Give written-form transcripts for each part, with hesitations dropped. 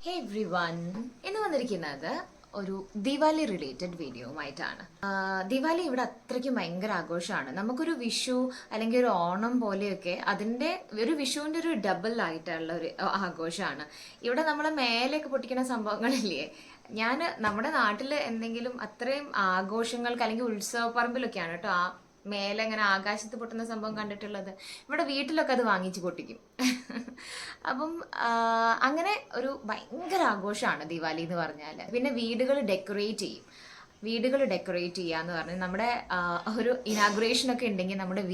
ഹേ every one, ഇന്ന് വന്നിരിക്കുന്നത് ഒരു ദിവാലി റിലേറ്റഡ് വീഡിയോയുമായിട്ടാണ്. ദിവാലി ഇവിടെ അത്രയ്ക്കും ഭയങ്കര ആഘോഷമാണ്. നമുക്കൊരു വിഷു അല്ലെങ്കിൽ ഒരു ഓണം പോലെയൊക്കെ അതിൻ്റെ ഒരു വിഷുവിൻ്റെ ഒരു ഡബിൾ ആയിട്ടുള്ള ഒരു ആഘോഷമാണ്. ഇവിടെ നമ്മൾ മേലെയൊക്കെ പൊട്ടിക്കുന്ന സംഭവങ്ങളില്ലേ, ഞാൻ നമ്മുടെ നാട്ടിൽ എന്തെങ്കിലും അത്രയും ആഘോഷങ്ങൾക്ക് അല്ലെങ്കിൽ ഉത്സവ പറമ്പിലൊക്കെയാണ് കേട്ടോ ആ മേലെ ഇങ്ങനെ ആകാശത്ത് പൊട്ടുന്ന സംഭവം കണ്ടിട്ടുള്ളത്. ഇവിടെ വീട്ടിലൊക്കെ അത് വാങ്ങിച്ച് പൊട്ടിക്കും. അപ്പം അങ്ങനെ ഒരു ഭയങ്കര ആഘോഷമാണ് ദിവാലി എന്ന് പറഞ്ഞാൽ. പിന്നെ വീടുകൾ ഡെക്കറേറ്റ് ചെയ്യും. വീടുകൾ ഡെക്കറേറ്റ് ചെയ്യുക എന്ന് പറഞ്ഞാൽ നമ്മുടെ ഒരു ഇനാഗുറേഷൻ ഒക്കെ ഉണ്ടെങ്കിൽ നമ്മുടെ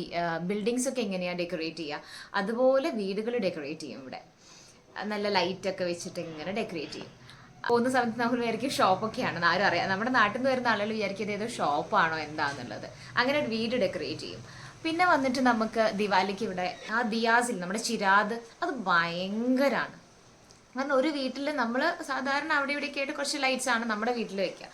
ബിൽഡിങ്സ് ഒക്കെ എങ്ങനെയാണ് ഡെക്കറേറ്റ് ചെയ്യുക, അതുപോലെ വീടുകൾ ഡെക്കറേറ്റ് ചെയ്യും. ഇവിടെ നല്ല ലൈറ്റൊക്കെ വെച്ചിട്ട് ഇങ്ങനെ ഡെക്കറേറ്റ് ചെയ്യും. പോകുന്ന സമയത്ത് നമ്മൾ വിചാരിക്കും ഷോപ്പൊക്കെയാണെന്ന്. ആരും അറിയാം, നമ്മുടെ നാട്ടിൽ നിന്ന് വരുന്ന ആളുകൾ വിചാരിക്കും ഏതോ ഷോപ്പാണോ എന്താന്നുള്ളത്. അങ്ങനെ ഒരു വീട് ഡെക്കറേറ്റ് ചെയ്യും. പിന്നെ വന്നിട്ട് നമുക്ക് ദിവാലിക്ക് ഇവിടെ ആ ദിയാസിൽ നമ്മുടെ ചിരാത് അത് ഭയങ്കരമാണ്. കാരണം ഒരു വീട്ടിൽ നമ്മൾ സാധാരണ അവിടെ ഇവിടെയൊക്കെ ആയിട്ട് കുറച്ച് ലൈറ്റ്സ് ആണ് നമ്മുടെ വീട്ടിൽ വെക്കുക.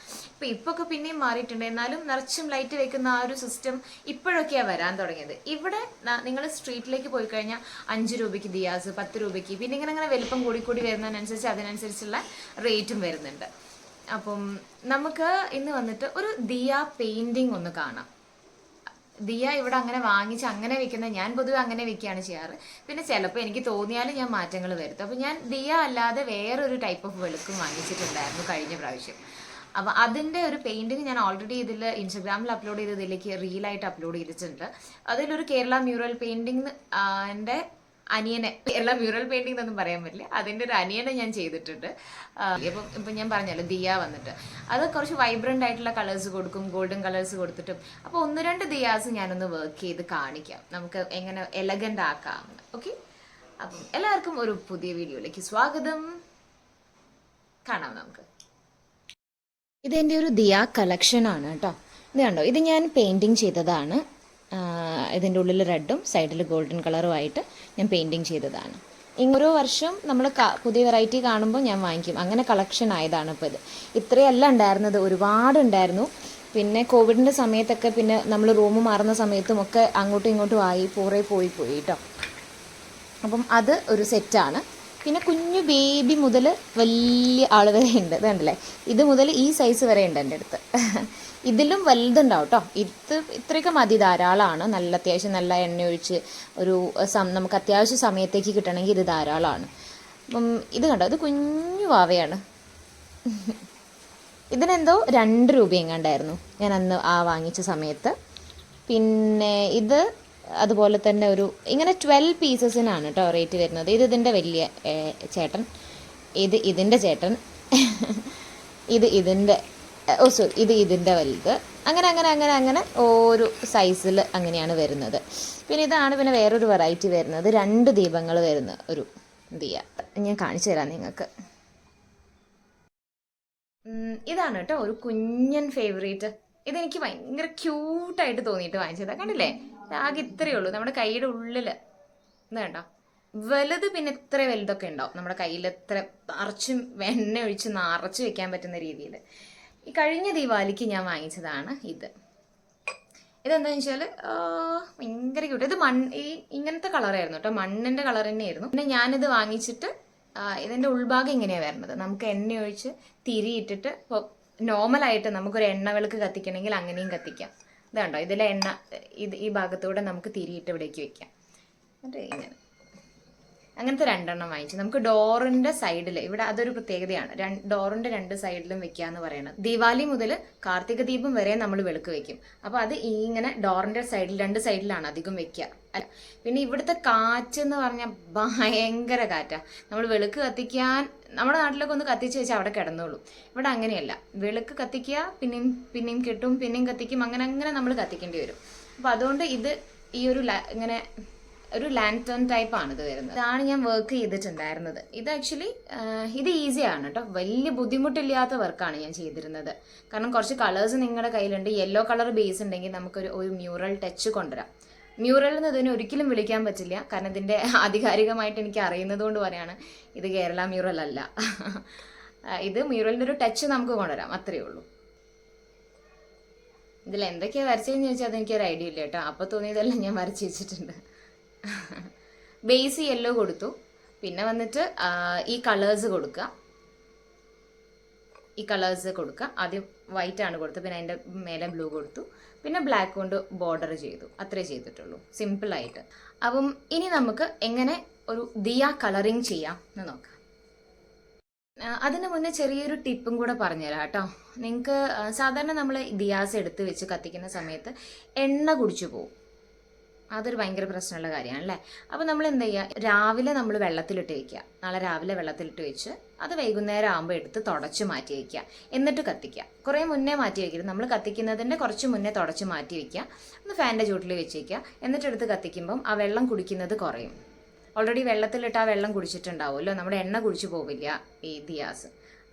ഇപ്പൊ ഒക്കെ പിന്നെയും മാറിയിട്ടുണ്ട്, എന്നാലും നിറച്ചും ലൈറ്റ് വെക്കുന്ന ആ ഒരു സിസ്റ്റം ഇപ്പോഴൊക്കെയാണ് വരാൻ തുടങ്ങിയത്. ഇവിടെ നിങ്ങൾ സ്ട്രീറ്റിലേക്ക് പോയി കഴിഞ്ഞാൽ 5 രൂപയ്ക്ക് ദിയാസ്, 10 രൂപയ്ക്ക്, പിന്നെ ഇങ്ങനെ ഇങ്ങനെ വലിപ്പം കൂടി വരുന്നതിനനുസരിച്ച് അതിനനുസരിച്ചുള്ള റേറ്റും വരുന്നുണ്ട്. അപ്പം നമുക്ക് ഇന്ന് വന്നിട്ട് ഒരു ദിയ പെയിന്റിങ് ഒന്ന് കാണാം. ദിയ ഇവിടെ അങ്ങനെ വാങ്ങിച്ച് അങ്ങനെ വെക്കുന്നത് ഞാൻ പൊതുവെ അങ്ങനെ വെക്കുകയാണ് ചെയ്യാറ്. പിന്നെ ചിലപ്പോൾ എനിക്ക് തോന്നിയാലും ഞാൻ മാറ്റങ്ങൾ വരുത്തും. അപ്പോൾ ഞാൻ ദിയ അല്ലാതെ വേറൊരു ടൈപ്പ് ഓഫ് വെളുക്കും വാങ്ങിച്ചിട്ടുണ്ടായിരുന്നു കഴിഞ്ഞ പ്രാവശ്യം. അപ്പം അതിൻ്റെ ഒരു പെയിൻറ്റിങ് ഞാൻ ഓൾറെഡി ഇതിൽ ഇൻസ്റ്റഗ്രാമിൽ അപ്ലോഡ് ചെയ്തതിലേക്ക് റീലായിട്ട് അപ്ലോഡ് ചെയ്തിട്ടുണ്ട്. അതിലൊരു കേരള മ്യൂറൽ പെയിൻറ്റിങ് എൻ്റെ അനിയനെ, കേരള മ്യൂറൽ പെയിന്റിംഗ് എന്നൊന്നും പറയാൻ പറ്റില്ല, അതിൻ്റെ ഒരു അനിയനെ ഞാൻ ചെയ്തിട്ടുണ്ട്. ഇപ്പം ഞാൻ പറഞ്ഞല്ലോ ദിയ വന്നിട്ട് അത് കുറച്ച് വൈബ്രൻ്റ് ആയിട്ടുള്ള കളേഴ്സ് കൊടുക്കും, ഗോൾഡൻ കളേഴ്സ് കൊടുത്തിട്ടും. അപ്പോൾ 1-2 ദിയാസ് ഞാനൊന്ന് വർക്ക് ചെയ്ത് കാണിക്കാം, നമുക്ക് എങ്ങനെ എലഗൻ്റ് ആക്കാം. ഓക്കെ, അപ്പം എല്ലാവർക്കും ഒരു പുതിയ വീഡിയോയിലേക്ക് സ്വാഗതം. കാണാം നമുക്ക്. ഇതെൻ്റെ ഒരു ദിയ കളക്ഷനാണ് കേട്ടോ. ഇത് കണ്ടോ, ഇത് ഞാൻ പെയിൻറ്റിങ് ചെയ്തതാണ്. ഇതിൻ്റെ ഉള്ളിൽ റെഡും സൈഡിൽ ഗോൾഡൻ കളറുമായിട്ട് ഞാൻ പെയിൻറ്റിങ് ചെയ്തതാണ്. ഓരോ വർഷം നമ്മൾ പുതിയ വെറൈറ്റി കാണുമ്പോൾ ഞാൻ വാങ്ങിക്കും. അങ്ങനെ കളക്ഷൻ ആയതാണ് ഇപ്പോൾ ഇത്. ഇത്രയല്ല ഉണ്ടായിരുന്നത്, ഒരുപാടുണ്ടായിരുന്നു. പിന്നെ കോവിഡിൻ്റെ സമയത്തൊക്കെ പിന്നെ നമ്മൾ റൂം മാറുന്ന സമയത്തും ഒക്കെ അങ്ങോട്ടും ഇങ്ങോട്ടും ആയി പോയി കേട്ടോ. അപ്പം അത് ഒരു സെറ്റാണ്. പിന്നെ കുഞ്ഞു ബേബി മുതൽ വലിയ ആൾ വരെ ഉണ്ട്. ഇതുണ്ടല്ലേ, ഇത് മുതൽ ഈ സൈസ് വരെ ഉണ്ട് എൻ്റെ അടുത്ത്. ഇതിലും വലുതുണ്ടാവും കേട്ടോ. ഇത്രയൊക്കെ മതി, ധാരാളമാണ്. അത്യാവശ്യം നല്ല എണ്ണ ഒഴിച്ച് ഒരു നമുക്ക് അത്യാവശ്യ സമയത്തേക്ക് കിട്ടണമെങ്കിൽ ഇത് ധാരാളമാണ്. അപ്പം ഇത് കണ്ടോ, ഇത് കുഞ്ഞു വാവയാണ്. ഇതിനെന്തോ 2 രൂപ എങ്ങാണ്ടായിരുന്നു ഞാൻ അന്ന് വാങ്ങിച്ച സമയത്ത്. പിന്നെ ഇത് അതുപോലെ തന്നെ ഒരു ഇങ്ങനെ 12 പീസസിനാണ് കേട്ടോ റേറ്റ് വരുന്നത്. ഇതിൻ്റെ വലിയ ചേട്ടൻ, ഇതിൻ്റെ ചേട്ടൻ, ഇത് ഇതിൻ്റെ വലുത്, അങ്ങനെ ഓരോ സൈസിൽ അങ്ങനെയാണ് വരുന്നത്. പിന്നെ ഇതാണ് പിന്നെ വേറൊരു വെറൈറ്റി വരുന്നത്, 2 ദീപങ്ങൾ വരുന്ന ഒരു ദിയ. ഞാൻ കാണിച്ചു തരാം നിങ്ങൾക്ക്. ഇതാണ് കേട്ടോ ഒരു കുഞ്ഞൻ ഫേവറേറ്റ്. ഇതെനിക്ക് ഭയങ്കര ക്യൂട്ടായിട്ട് തോന്നിയിട്ട് വാങ്ങിച്ചതാണ്. കണ്ടില്ലേ, ആകെ ഇത്രയേ ഉള്ളൂ നമ്മുടെ കൈയുടെ ഉള്ളിൽ. ഇത് കണ്ടോ, വലുത് പിന്നെ ഇത്ര വലുതൊക്കെ ഉണ്ടാവും നമ്മുടെ കയ്യിൽ, എത്ര നിറച്ചും എണ്ണ ഒഴിച്ച് നിറച്ച് വെക്കാൻ പറ്റുന്ന രീതിയിൽ. ഈ കഴിഞ്ഞ ദീപാവലിക്ക് ഞാൻ വാങ്ങിച്ചതാണ് ഇത്. ഇതെന്താണെന്ന് വെച്ചാൽ ഭയങ്കര ക്യൂട്ട്. ഇത് ഇങ്ങനത്തെ കളറായിരുന്നു കേട്ടോ, മണ്ണിൻ്റെ കളർ തന്നെയായിരുന്നു. പിന്നെ ഞാനിത് വാങ്ങിച്ചിട്ട് ഇതിൻ്റെ ഉൾഭാഗം ഇങ്ങനെയാണ് വരുന്നത്. നമുക്ക് എണ്ണ ഒഴിച്ച് തിരിയിട്ടിട്ട് ഇപ്പോൾ നോർമലായിട്ട് നമുക്കൊരു എണ്ണ വിളക്ക് കത്തിക്കണമെങ്കിൽ അങ്ങനെയും കത്തിക്കാം. ഇത് കണ്ടോ, ഇതിലെ എണ്ണ ഈ ഭാഗത്തൂടെ നമുക്ക് തിരിയിട്ട് ഇവിടേക്ക് വെക്കാം. എന്നിട്ട് ഇങ്ങനെ അങ്ങനത്തെ 2 വാങ്ങിച്ചു. നമുക്ക് ഡോറിന്റെ സൈഡിൽ ഇവിടെ അതൊരു പ്രത്യേകതയാണ്, ഡോറിന്റെ 2 സൈഡിലും വെക്കാന്ന് പറയുന്നത്. ദിവാലി മുതൽ കാർത്തിക ദീപം വരെ നമ്മൾ വിളക്ക് വെക്കും. അപ്പോൾ അത് ഇങ്ങനെ ഡോറിന്റെ സൈഡിൽ 2 സൈഡിലാണ് അധികം വെക്കുക. പിന്നെ ഇവിടുത്തെ കാറ്റ് എന്ന് പറഞ്ഞാൽ ഭയങ്കര കാറ്റാ. നമ്മൾ വിളക്ക് കത്തിക്കാൻ നമ്മുടെ നാട്ടിലൊക്കെ ഒന്ന് കത്തിച്ച് വെച്ചാൽ അവിടെ കിടന്നോളൂ. ഇവിടെ അങ്ങനെയല്ല, വിളക്ക് കത്തിക്കുക, പിന്നെയും കെട്ടും, പിന്നെയും കത്തിക്കും, അങ്ങനെ നമ്മൾ കത്തിക്കേണ്ടി വരും. അപ്പോൾ അതുകൊണ്ട് ഇത് ഈ ഒരു ഇങ്ങനെ ഒരു ലാൻറ്റേൺ ടൈപ്പാണ് ഇത് വരുന്നത്. ഇതാണ് ഞാൻ വർക്ക് ചെയ്തിട്ടുണ്ടായിരുന്നത്. ഇത് ആക്ച്വലി ഇത് ഈസിയാണ് കേട്ടോ, വലിയ ബുദ്ധിമുട്ടില്ലാത്ത വർക്കാണ് ഞാൻ ചെയ്തിരുന്നത്. കാരണം കുറച്ച് കളേഴ്സ് നിങ്ങളുടെ കയ്യിലുണ്ട്. യെല്ലോ കളർ ബേസ് ഉണ്ടെങ്കിൽ നമുക്കൊരു മ്യൂറൽ ടച്ച് കൊണ്ടുവരാം. മ്യൂറൽ എന്ന് ഇതിനെ ഒരിക്കലും വിളിക്കാൻ പറ്റില്ല, കാരണം ഇതിൻ്റെ ആധികാരികമായിട്ട് എനിക്ക് അറിയുന്നത് കൊണ്ട് പറയാണ്, ഇത് കേരള മ്യൂറൽ അല്ല. ഇത് മ്യൂറലിൻ്റെ ഒരു ടച്ച് നമുക്ക് കൊണ്ടുവരാം, അത്രയേ ഉള്ളൂ. ഇതിൽ എന്തൊക്കെയാണ് വരച്ചതെന്ന് ചോദിച്ചാൽ അതെനിക്കൊരു ഐഡിയ ഇല്ല കേട്ടോ. അപ്പോൾ തോന്നിയതെല്ലാം ഞാൻ വരച്ച് വെച്ചിട്ടുണ്ട്. ബേസ് യെല്ലോ കൊടുത്തു, പിന്നെ വന്നിട്ട് ഈ കളേഴ്സ് കൊടുക്കുക, ഈ കളേഴ്സ് കൊടുക്കുക. ആദ്യം വൈറ്റ് ആണ് കൊടുത്തത്, പിന്നെ അതിൻ്റെ മേലെ ബ്ലൂ കൊടുത്തു, പിന്നെ ബ്ലാക്ക് കൊണ്ട് ബോർഡർ ചെയ്തു. അത്രേ ചെയ്തിട്ടുള്ളൂ, സിമ്പിളായിട്ട്. അപ്പം ഇനി നമുക്ക് എങ്ങനെ ഒരു ദിയ കളറിങ് ചെയ്യാം എന്ന് നോക്കാം. അതിന് മുന്നേ ചെറിയൊരു ടിപ്പും കൂടെ പറഞ്ഞുതരാം കേട്ടോ. നിങ്ങൾക്ക് സാധാരണ നമ്മൾ ദിയാസ് എടുത്ത് വെച്ച് കത്തിക്കുന്ന സമയത്ത് എണ്ണ കുടിച്ചു പോകും. അതൊരു ഭയങ്കര പ്രശ്നമുള്ള കാര്യമാണ് അല്ലേ. അപ്പോൾ നമ്മൾ എന്ത് ചെയ്യുക, രാവിലെ നമ്മൾ വെള്ളത്തിലിട്ട് വയ്ക്കുക. നാളെ രാവിലെ വെള്ളത്തിലിട്ട് വെച്ച് അത് വൈകുന്നേരം ആകുമ്പോൾ എടുത്ത് തുടച്ച് മാറ്റി വയ്ക്കുക. എന്നിട്ട് കത്തിക്കുക. കുറേ മുന്നേ മാറ്റി വയ്ക്കരുത്, നമ്മൾ കത്തിക്കുന്നതിൻ്റെ കുറച്ച് മുന്നേ തുടച്ച് മാറ്റി വയ്ക്കുക. ഒന്ന് ഫാനിൻ്റെ ചൂട്ടിൽ വെച്ച് വയ്ക്കുക. എന്നിട്ട് എടുത്ത് കത്തിക്കുമ്പം ആ വെള്ളം കുടിക്കുന്നത് കുറയും. ഓൾറെഡി വെള്ളത്തിലിട്ട് ആ വെള്ളം കുടിച്ചിട്ടുണ്ടാവുമല്ലോ, നമ്മുടെ എണ്ണ കുടിച്ചു പോവില്ല ഈ ദിയാസ്.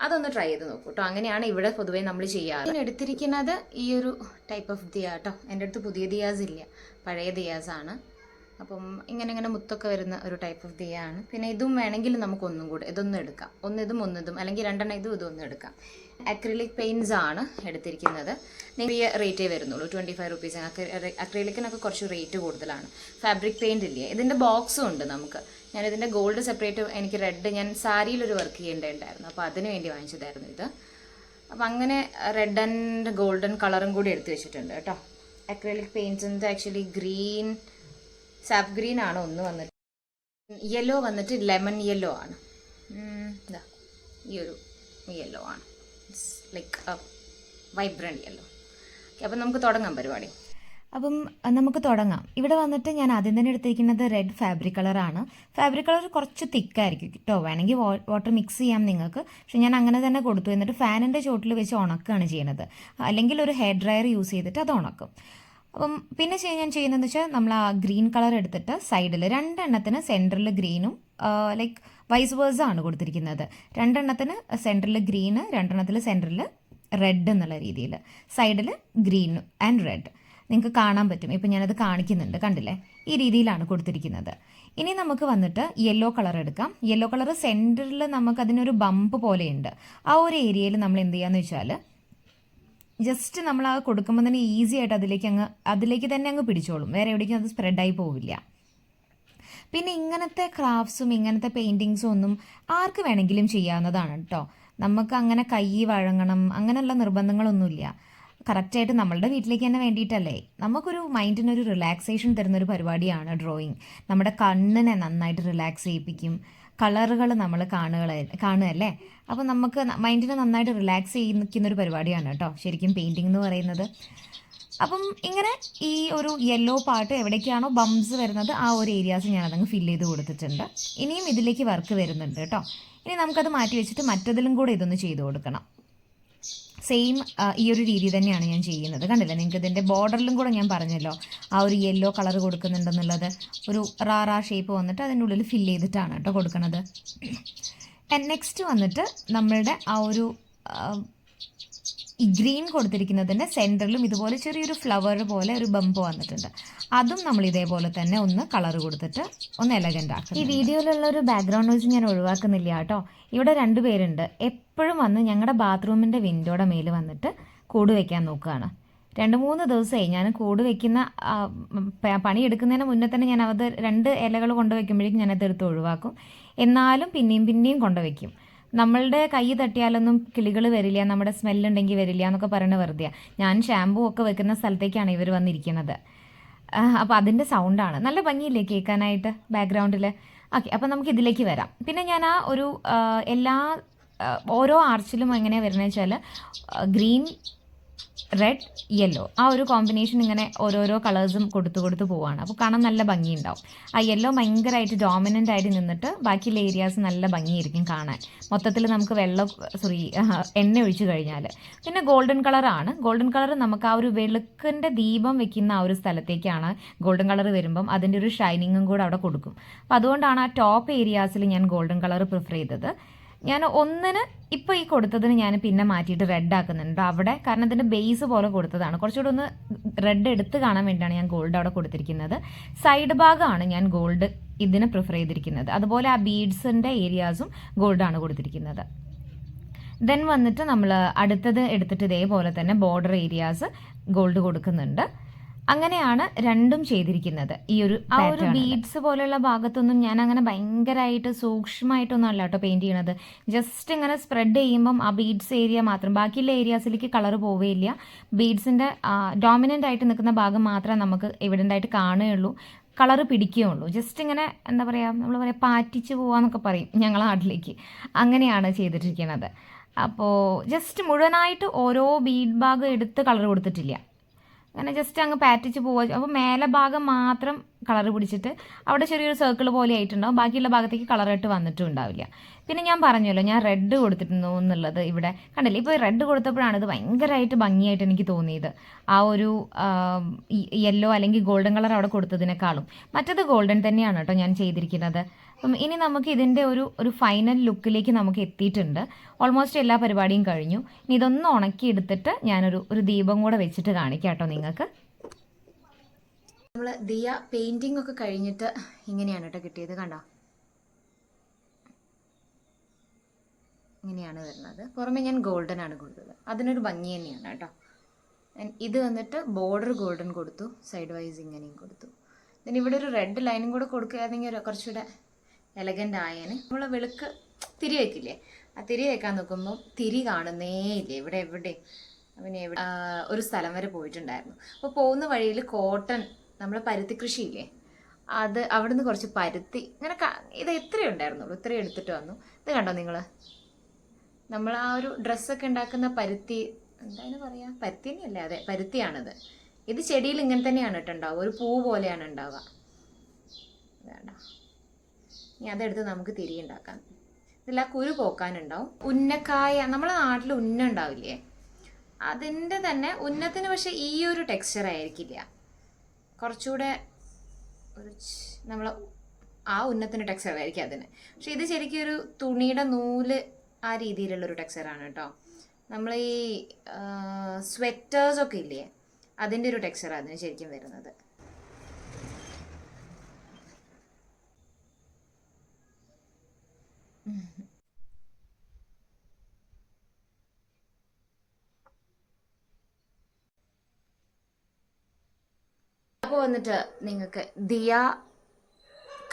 അതൊന്ന് ട്രൈ ചെയ്ത് നോക്കൂ കേട്ടോ. അങ്ങനെയാണ് ഇവിടെ പൊതുവേ നമ്മൾ ചെയ്യാറ്. ഞാൻ എടുത്തിരിക്കുന്നത് ഈ ഒരു ടൈപ്പ് ഓഫ് ദിയ കേട്ടോ. എൻ്റെ അടുത്ത് പുതിയ ദിയാസ് ഇല്ല, പഴയ ദിയാസ് ആണ്. അപ്പം ഇങ്ങനെ മുത്തൊക്കെ വരുന്ന ഒരു ടൈപ്പ് ഓഫ് ദിയ ആണ്. പിന്നെ ഇതും വേണമെങ്കിൽ നമുക്ക് ഒന്നും കൂടെ ഇതൊന്നും എടുക്കാം. ഒന്നിതും അല്ലെങ്കിൽ രണ്ടെണ്ണം ഇതൊന്നും എടുക്കാം. അക്രിലിക് പെയിൻറ്റ്സ് ആണ് എടുത്തിരിക്കുന്നത്. ചെറിയ റേറ്റേ വരുന്നുള്ളൂ, 25 റുപ്പീസ്. അക്രിലിക്കിനൊക്കെ കുറച്ച് റേറ്റ് കൂടുതലാണ്. ഫാബ്രിക് പെയിൻറ് ഇല്ലേ, ഇതിൻ്റെ ബോക്സും ഉണ്ട് നമുക്ക്. ഞാനിതിൻ്റെ ഗോൾഡ് സെപ്പറേറ്റ്, എനിക്ക് റെഡ് ഞാൻ സാരിയിലൊരു വർക്ക് ചെയ്യേണ്ടതായിരുന്നു, അപ്പോൾ അതിന് വേണ്ടി വാങ്ങിച്ചതായിരുന്നു ഇത്. അപ്പം അങ്ങനെ റെഡ് ആൻഡ് ഗോൾഡൻ കളറും കൂടി എടുത്തു വെച്ചിട്ടുണ്ട് കേട്ടോ. അക്രിലിക് പെയിൻറ്റ്സിൻ്റെ ആക്ച്വലി ഗ്രീൻ, സാപ്പ് ഗ്രീൻ ആണ് ഒന്ന് വന്നിട്ട്, യെല്ലോ വന്നിട്ട് ലെമൺ യെല്ലോ ആണ്. ഈ ഒരു യെല്ലോ ആണ്, ലൈക്ക് വൈബ്രൻറ്റ് യെല്ലോ. ഓക്കെ, അപ്പം നമുക്ക് തുടങ്ങാം പരിപാടി. അപ്പം നമുക്ക് തുടങ്ങാം. ഇവിടെ വന്നിട്ട് ഞാൻ ആദ്യം തന്നെ എടുത്തിരിക്കുന്നത് റെഡ് ഫാബ്രിക് കളറാണ്. ഫാബ്രിക് കളർ കുറച്ച് തിക്കായിരിക്കും കേട്ടോ. വേണമെങ്കിൽ വാട്ടർ മിക്സ് ചെയ്യാം നിങ്ങൾക്ക്, പക്ഷെ ഞാൻ അങ്ങനെ തന്നെ കൊടുത്തു. എന്നിട്ട് ഫാനിൻ്റെ ചോട്ടിൽ വെച്ച് ഉണക്കുകയാണ് ചെയ്യുന്നത്. അല്ലെങ്കിൽ ഒരു ഹെയർ ഡ്രയർ യൂസ് ചെയ്തിട്ട് അത് ഉണക്കും. അപ്പം പിന്നെ ഞാൻ ചെയ്യുന്നതെന്ന് വെച്ചാൽ നമ്മൾ ആ ഗ്രീൻ കളർ എടുത്തിട്ട് സൈഡിൽ രണ്ടെണ്ണത്തിന് സെൻറ്ററിൽ ഗ്രീനും ലൈക്ക് വൈസ് വേഴ്സ ആണ് കൊടുത്തിരിക്കുന്നത്. രണ്ടെണ്ണത്തിന് സെൻറ്ററിൽ ഗ്രീന്, രണ്ടെണ്ണത്തിൽ സെൻറ്ററിൽ റെഡ് എന്നുള്ള രീതിയിൽ, സൈഡിൽ ഗ്രീൻ ആൻഡ് റെഡ്. നിങ്ങൾക്ക് കാണാൻ പറ്റും, ഇപ്പം ഞാനത് കാണിക്കുന്നുണ്ട്, കണ്ടില്ലേ? ഈ രീതിയിലാണ് കൊടുത്തിരിക്കുന്നത്. ഇനി നമുക്ക് വന്നിട്ട് യെല്ലോ കളർ എടുക്കാം. യെല്ലോ കളർ സെൻറ്ററിൽ നമുക്ക് അതിനൊരു ബമ്പ് പോലെയുണ്ട്. ആ ഒരു ഏരിയയിൽ നമ്മൾ എന്ത് ചെയ്യാന്ന് വെച്ചാൽ ജസ്റ്റ് നമ്മൾ ആ കൊടുക്കുമ്പോൾ തന്നെ ഈസി ആയിട്ട് അതിലേക്ക് തന്നെ അങ്ങ് പിടിച്ചോളും. വേറെ എവിടേക്കും അത് സ്പ്രെഡായി പോവില്ല. പിന്നെ ഇങ്ങനത്തെ ക്രാഫ്റ്റ്സും ഇങ്ങനത്തെ പെയിൻറ്റിങ്സും ഒന്നും ആർക്ക് വേണമെങ്കിലും ചെയ്യാവുന്നതാണ് കേട്ടോ. നമുക്ക് അങ്ങനെ കൈ വഴങ്ങണം അങ്ങനെയുള്ള നിർബന്ധങ്ങളൊന്നുമില്ല. കറക്റ്റായിട്ട് നമ്മളുടെ വീട്ടിലേക്ക് തന്നെ വേണ്ടിയിട്ടല്ലേ. നമുക്കൊരു മൈൻഡിനൊരു റിലാക്സേഷൻ തരുന്നൊരു പരിപാടിയാണ് ഡ്രോയിങ്. നമ്മുടെ കണ്ണിനെ നന്നായിട്ട് റിലാക്സ് ചെയ്യിപ്പിക്കും. കളറുകൾ നമ്മൾ കാണുകയല്ലേ, അപ്പോൾ നമുക്ക് മൈൻഡിനെ നന്നായിട്ട് റിലാക്സ് ചെയ്യിക്കുന്നൊരു പരിപാടിയാണ് കേട്ടോ ശരിക്കും പെയിൻറ്റിംഗ് എന്ന് പറയുന്നത്. അപ്പം ഇങ്ങനെ ഈ ഒരു യെല്ലോ പാർട്ട് എവിടേക്കാണോ ബംസ് വരുന്നത് ആ ഒരു ഏരിയാസ് ഞാനതങ്ങ് ഫില്ല് ചെയ്ത് കൊടുത്തിട്ടുണ്ട്. ഇനിയും ഇതിലേക്ക് വർക്ക് വരുന്നുണ്ട് കേട്ടോ. ഇനി നമുക്കത് മാറ്റി വെച്ചിട്ട് മറ്റതിലും കൂടെ ഇതൊന്ന് ചെയ്ത് കൊടുക്കണം. സെയിം ഈ ഒരു രീതി തന്നെയാണ് ഞാൻ ചെയ്യുന്നത്. കണ്ടില്ലേ, നിങ്ങൾക്ക് ഇതിൻ്റെ ബോർഡറിലും കൂടെ ഞാൻ പറഞ്ഞല്ലോ ആ ഒരു യെല്ലോ കളർ കൊടുക്കുന്നുണ്ടെന്നുള്ളത്. ഒരു റാ ഷേപ്പ് വന്നിട്ട് അതിൻ്റെ ഉള്ളിൽ ഫില്ല് ചെയ്തിട്ടാണ് കേട്ടോ കൊടുക്കുന്നത്. നെക്സ്റ്റ് വന്നിട്ട് നമ്മളുടെ ആ ഒരു ഈ ഗ്രീൻ കൊടുത്തിരിക്കുന്നതിൻ്റെ സെൻറ്ററിലും ഇതുപോലെ ചെറിയൊരു ഫ്ലവർ പോലെ ഒരു ബമ്പ് വന്നിട്ടുണ്ട്. അതും നമ്മൾ ഇതേപോലെ തന്നെ ഒന്ന് കളർ കൊടുത്തിട്ട് ഒന്ന് എലഗൻ്റ് ആക്കും. ഈ വീഡിയോയിലുള്ള ഒരു ബാക്ക്ഗ്രൗണ്ട് നോയ്സ് ഞാൻ ഒഴിവാക്കുന്നില്ല കേട്ടോ. ഇവിടെ 2 പേരുണ്ട്, എപ്പോഴും വന്ന് ഞങ്ങളുടെ ബാത്റൂമിൻ്റെ വിൻഡോയുടെ മേൽ വന്നിട്ട് കൂട് വയ്ക്കാൻ നോക്കുകയാണ്. 2-3 ദിവസമായി ഞാൻ കൂട് വയ്ക്കുന്ന പണിയെടുക്കുന്നതിന് മുന്നേ തന്നെ ഞാൻ അത് 2 ഇലകൾ കൊണ്ടുവയ്ക്കുമ്പോഴേക്കും ഞാനത് എടുത്ത് ഒഴിവാക്കും. എന്നാലും പിന്നെയും കൊണ്ടുവയ്ക്കും. നമ്മളുടെ കൈ തട്ടിയാലൊന്നും കിളികൾ വരില്ല, നമ്മുടെ സ്മെല്ലുണ്ടെങ്കിൽ വരില്ല എന്നൊക്കെ പറയുന്നത് വെറുതെ. ഞാൻ ഷാമ്പൂ ഒക്കെ വെക്കുന്ന സ്ഥലത്തേക്കാണ് ഇവർ വന്നിരിക്കുന്നത്. അപ്പോൾ അതിൻ്റെ സൗണ്ടാണ്. നല്ല ഭംഗിയില്ലേ കേൾക്കാനായിട്ട് ബാക്ക്ഗ്രൗണ്ടിൽ. ഓക്കെ, അപ്പോൾ നമുക്ക് ഇതിലേക്ക് വരാം. പിന്നെ ഞാൻ ആ ഒരു ഓരോ ആർച്ചിലും എങ്ങനെയാണ് വരുന്നത് വെച്ചാൽ ഗ്രീൻ, റെഡ്, യെല്ലോ ആ ഒരു കോമ്പിനേഷൻ ഇങ്ങനെ ഓരോരോ കളേഴ്സും കൊടുത്ത് പോവാണ്. അപ്പോൾ കാണാൻ നല്ല ഭംഗിയുണ്ടാവും. ആ യെല്ലോ ഭയങ്കരമായിട്ട് ഡോമിനൻ്റ് ആയിട്ട് നിന്നിട്ട് ബാക്കിയുള്ള ഏരിയാസ് നല്ല ഭംഗിയായിരിക്കും കാണാൻ. മൊത്തത്തിൽ നമുക്ക് എണ്ണ ഒഴിച്ചു കഴിഞ്ഞാൽ. പിന്നെ ഗോൾഡൻ കളറാണ്. ഗോൾഡൻ കളർ നമുക്ക് ആ ഒരു വെളുക്കിൻ്റെ ദീപം വെക്കുന്ന ആ ഒരു സ്ഥലത്തേക്കാണ് ഗോൾഡൻ കളർ വരുമ്പം അതിൻ്റെ ഒരു ഷൈനിങ്ങും കൂടെ അവിടെ കൊടുക്കും. അപ്പോൾ അതുകൊണ്ടാണ് ആ ടോപ്പ് ഏരിയാസിൽ ഞാൻ ഗോൾഡൻ കളർ പ്രിഫർ ചെയ്തത്. ഞാൻ ഒന്നിന് ഇപ്പോൾ ഈ കൊടുത്തതിന് ഞാൻ പിന്നെ മാറ്റിയിട്ട് റെഡ് ആക്കുന്നുണ്ട് അവിടെ, കാരണം ഇതിൻ്റെ ബേസ് പോലെ കൊടുത്തതാണ്. കുറച്ചുകൂടെ ഒന്ന് റെഡ് എടുത്ത് കാണാൻ വേണ്ടിയാണ് ഞാൻ ഗോൾഡ് അവിടെ കൊടുത്തിരിക്കുന്നത്. സൈഡ് ഭാഗമാണ് ഞാൻ ഗോൾഡ് ഇതിന് പ്രിഫർ ചെയ്തിരിക്കുന്നത്. അതുപോലെ ആ ബീഡ്സിൻ്റെ ഏരിയാസും ഗോൾഡാണ് കൊടുത്തിരിക്കുന്നത്. ദെൻ വന്നിട്ട് നമ്മൾ അടുത്തത് എടുത്തിട്ട് ഇതേപോലെ തന്നെ ബോർഡർ ഏരിയാസ് ഗോൾഡ് കൊടുക്കുന്നുണ്ട്. അങ്ങനെയാണ് രണ്ടും ചെയ്തിരിക്കുന്നത്. ഈ ഒരു ആ ഒരു ബീഡ്സ് പോലെയുള്ള ഭാഗത്തൊന്നും ഞാൻ അങ്ങനെ ഭയങ്കരമായിട്ട് സൂക്ഷ്മമായിട്ടൊന്നും അല്ല കേട്ടോ പെയിന്റ് ചെയ്യണത്. ജസ്റ്റ് ഇങ്ങനെ സ്പ്രെഡ് ചെയ്യുമ്പം ആ ബീഡ്സ് ഏരിയ മാത്രം, ബാക്കിയുള്ള ഏരിയാസിലേക്ക് കളർ പോവുകയില്ല. ബീഡ്സിന്റെ ഡോമിനന്റ് ആയിട്ട് നിൽക്കുന്ന ഭാഗം മാത്രമേ നമുക്ക് എവിഡന്റ് ആയിട്ട് കാണുകയുള്ളൂ, കളർ പിടിക്കുകയുള്ളൂ. ജസ്റ്റ് ഇങ്ങനെ എന്താ പറയുക, നമ്മൾ പറയാം പാറ്റിച്ച് പോവാന്നൊക്കെ പറയും ഞങ്ങളെ നാട്ടിലേക്ക്. അങ്ങനെയാണ് ചെയ്തിട്ടിരിക്കുന്നത്. അപ്പോൾ ജസ്റ്റ് മുഴുവനായിട്ട് ഓരോ ബീഡ് ഭാഗം എടുത്ത് കളർ കൊടുത്തിട്ടില്ല, അങ്ങനെ ജസ്റ്റ് അങ്ങ് പാറ്റിച്ച് പോവുക. അപ്പോൾ മേലെ ഭാഗം മാത്രം കളർ പിടിച്ചിട്ട് അവിടെ ചെറിയൊരു സർക്കിൾ പോലെ ആയിട്ടുണ്ടാവും, ബാക്കിയുള്ള ഭാഗത്തേക്ക് കളറായിട്ട് വന്നിട്ടും ഉണ്ടാവില്ല. പിന്നെ ഞാൻ പറഞ്ഞല്ലോ ഞാൻ റെഡ് കൊടുത്തിരുന്നു എന്നുള്ളത്. ഇവിടെ കണ്ടില്ലേ, ഇപ്പോൾ റെഡ് കൊടുത്തപ്പോഴാണ് ഇത് ഭയങ്കരമായിട്ട് ഭംഗിയായിട്ട് എനിക്ക് തോന്നിയത്. ആ ഒരു യെല്ലോ അല്ലെങ്കിൽ ഗോൾഡൻ കളർ അവിടെ കൊടുത്തതിനേക്കാളും മറ്റത് ഗോൾഡൻ തന്നെയാണ് കേട്ടോ ഞാൻ ചെയ്തിരിക്കുന്നത്. അപ്പം ഇനി നമുക്ക് ഇതിൻ്റെ ഒരു ഫൈനൽ ലുക്കിലേക്ക് നമുക്ക് എത്തിയിട്ടുണ്ട്. ഓൾമോസ്റ്റ് എല്ലാ പരിപാടിയും കഴിഞ്ഞു. ഇനി ഇതൊന്ന് ഉണക്കി എടുത്തിട്ട് ഞാനൊരു ദീപം കൂടെ വെച്ചിട്ട് കാണിക്കാം കേട്ടോ നിങ്ങൾക്ക്. നമ്മൾ ദിയ പെയിന്റിംഗ് ഒക്കെ കഴിഞ്ഞിട്ട് ഇങ്ങനെയാണ് കേട്ടോ കിട്ടിയത്. കണ്ടോ, ഇങ്ങനെയാണ് വരുന്നത്. പുറമെ ഞാൻ ഗോൾഡൻ ആണ് കൊടുത്തത്, അതിനൊരു ഭംഗി തന്നെയാണ് കേട്ടോ. ഇത് വന്നിട്ട് ബോർഡർ ഗോൾഡൻ കൊടുത്തു, സൈഡ് വൈസ് ഇങ്ങനെയും കൊടുത്തു. പിന്നെ ഇവിടെ ഒരു റെഡ് ലൈനും കൂടെ കൊടുക്കുകയാണെങ്കിൽ ഒരു കുറച്ചുകൂടെ എലഗൻ്റ് ആയേന്. നമ്മൾ വെളുക്ക് തിരി വെക്കില്ലേ, ആ തിരി വെക്കാൻ നോക്കുമ്പോൾ തിരി കാണുന്നേ ഇല്ലേ ഇവിടെ എവിടെയും. പിന്നെ ഒരു സ്ഥലം വരെ പോയിട്ടുണ്ടായിരുന്നു. അപ്പോൾ പോകുന്ന വഴിയിൽ കോട്ടൺ, നമ്മൾ പരുത്തി കൃഷിയില്ലേ, അത് അവിടുന്ന് കുറച്ച് പരുത്തി ഇങ്ങനെ ഇത് ഇത്രയും ഉണ്ടായിരുന്നുള്ളൂ, ഇത്രയും എടുത്തിട്ട് വന്നു. ഇത് കണ്ടോ നിങ്ങൾ, നമ്മൾ ആ ഒരു ഡ്രസ്സൊക്കെ ഉണ്ടാക്കുന്ന പരുത്തി, എന്തായാലും പറയാ, പരുത്തി തന്നെയല്ലേ, അതെ പരുത്തിയാണിത്. ഇത് ചെടിയിൽ ഇങ്ങനെ തന്നെയാണ് ഇട്ടുണ്ടാവുക, ഒരു പൂ പോലെയാണ് ഉണ്ടാവുക. വേണ്ട, ഇനി അതെടുത്ത് നമുക്ക് തിരി ഉണ്ടാക്കാം. ഇതിൽ ആ കുരു പോക്കാനുണ്ടാവും. ഉന്നക്കായ, നമ്മളെ നാട്ടിൽ ഉന്ന ഉണ്ടാവില്ലേ, അതിൻ്റെ തന്നെ ഉന്നത്തിന് പക്ഷെ ഈ ഒരു ടെക്സ്ചർ ആയിരിക്കില്ല, കുറച്ചുകൂടെ ഒരു നമ്മൾ ആ ഉന്നത്തിൻ്റെ ടെക്സ്ചർ ആയിരിക്കും അതിന്. പക്ഷെ ഇത് ശരിക്കും ഒരു തുണിയുടെ നൂല് ആ രീതിയിലുള്ളൊരു ടെക്സ്ചറാണ് കേട്ടോ. നമ്മൾ ഈ സ്വെറ്റേഴ്സൊക്കെ ഇല്ലേ, അതിൻ്റെ ഒരു ടെക്സ്ചറാണ് അതിന് ശരിക്കും വരുന്നത്. അപ്പോൾ വന്നിട്ട് നിങ്ങൾക്ക് ദിയ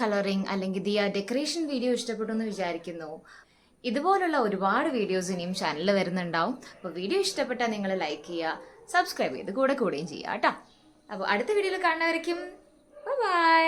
കളറിങ് അല്ലെങ്കിൽ ദിയ ഡെക്കറേഷൻ വീഡിയോ ഇഷ്ടപ്പെട്ടു എന്ന് വിചാരിക്കുന്നു. ഇതുപോലുള്ള ഒരുപാട് വീഡിയോസ് ഇനിയും ചാനലിൽ വരുന്നുണ്ടാവും. അപ്പോൾ വീഡിയോ ഇഷ്ടപ്പെട്ടാൽ നിങ്ങൾ ലൈക്ക് ചെയ്യുക, സബ്സ്ക്രൈബ് ചെയ്ത് കൂടെയും ചെയ്യുക കേട്ടോ. അപ്പോൾ അടുത്ത വീഡിയോയിൽ കാണുന്നവരേക്കും ബൈ.